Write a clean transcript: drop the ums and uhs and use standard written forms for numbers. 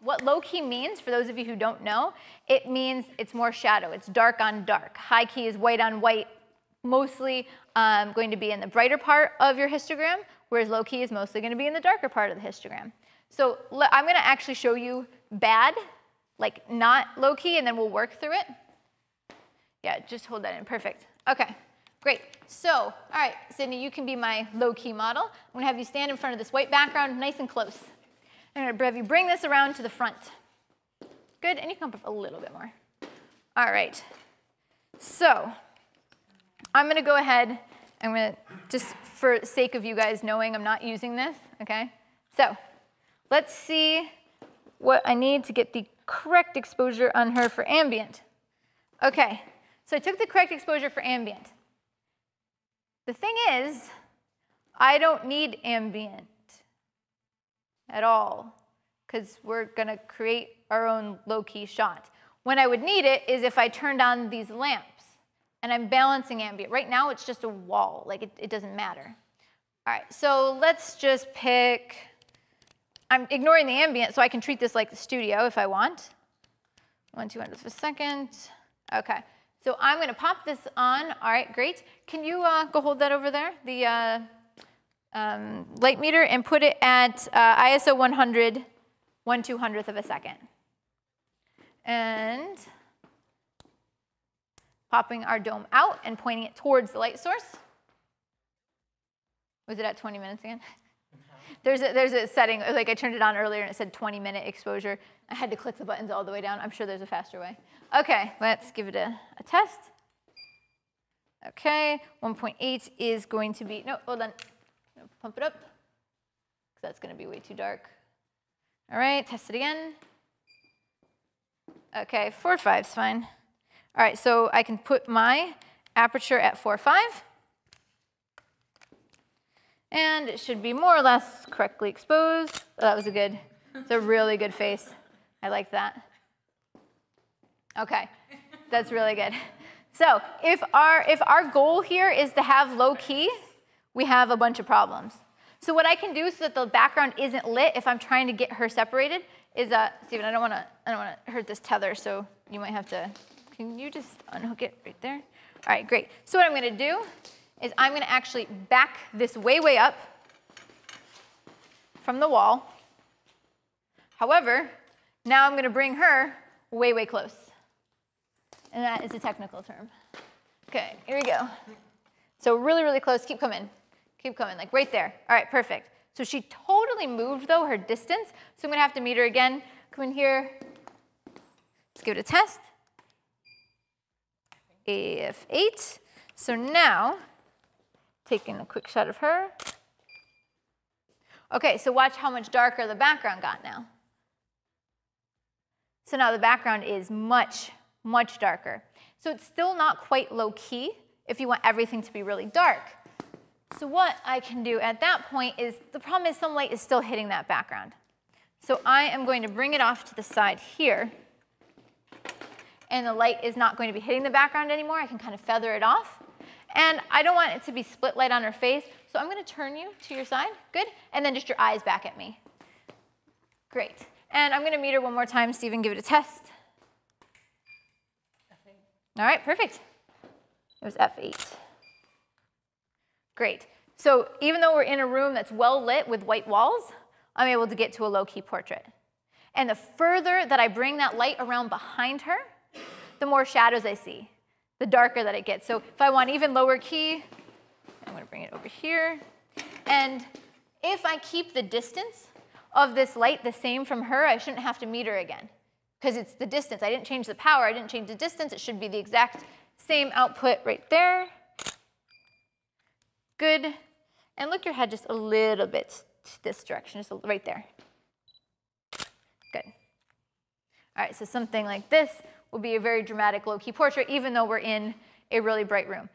What low-key means, for those of you who don't know, it means it's more shadow. It's dark on dark. High key is white on white, mostly going to be in the brighter part of your histogram, whereas low key is mostly going to be in the darker part of the histogram. So I'm going to actually show you bad, like not low key, and then we'll work through it. Yeah, just hold that in. Perfect. OK, great. So, all right, Sydney, you can be my low key model. I'm going to have you stand in front of this white background nice and close. I'm going to have you bring this around to the front. Good, and you can come up a little bit more. All right. So I'm going to go ahead. I'm going to, just for sake of you guys knowing I'm not using this, OK? So let's see what I need to get the correct exposure on her for ambient. OK, so I took the correct exposure for ambient. The thing is, I don't need ambient at all, because we're going to create our own low-key shot. When I would need it is if I turned on these lamps, and I'm balancing ambient. Right now, it's just a wall. Like, it doesn't matter. All right, so let's just pick. I'm ignoring the ambient, so I can treat this like the studio if I want. 1/200th of a second. OK, so I'm going to pop this on. All right, great. Can you go hold that over there, the light meter, and put it at ISO 100, 1/200th of a second. And popping our dome out and pointing it towards the light source. Was it at 20 minutes again? There's a setting, like I turned it on earlier and it said 20-minute exposure. I had to click the buttons all the way down. I'm sure there's a faster way. OK, let's give it a test. OK, 1.8 is going to be, no, hold on. Pump it up, because that's going to be way too dark. All right, test it again. OK, 4.5 is fine. All right, so I can put my aperture at 4.5. And it should be more or less correctly exposed. Oh, that was it's a really good face. I like that. OK, that's really good. So if our goal here is to have low key, we have a bunch of problems. So what I can do so that the background isn't lit if I'm trying to get her separated is, Steven, I don't want to hurt this tether, so you might have to, can you just unhook it right there? All right, great. So what I'm going to do is I'm going to actually back this way, way up from the wall. However, now I'm going to bring her way, way close. And that is a technical term. OK, here we go. So really, really close. Keep coming. Keep coming, like right there. All right, perfect. So she totally moved, though, her distance. So I'm going to have to meet her again. Come in here. Let's give it a test. AF8. So now, taking a quick shot of her. OK, so watch how much darker the background got now. So now the background is much, much darker. So it's still not quite low key if you want everything to be really dark. So what I can do at that point is, the problem is some light is still hitting that background. So I am going to bring it off to the side here. And the light is not going to be hitting the background anymore. I can kind of feather it off. And I don't want it to be split light on her face. So I'm going to turn you to your side. Good. And then just your eyes back at me. Great. And I'm going to meet her one more time. Stephen, give it a test. All right, perfect. It was F8. Great. So even though we're in a room that's well lit with white walls, I'm able to get to a low-key portrait. And the further that I bring that light around behind her, the more shadows I see, the darker that it gets. So if I want even lower key, I'm going to bring it over here. And if I keep the distance of this light the same from her, I shouldn't have to meet her again, because it's the distance. I didn't change the power. I didn't change the distance. It should be the exact same output right there. Good. And look your head just a little bit this direction, just right there. Good. All right, so something like this will be a very dramatic low-key portrait, even though we're in a really bright room.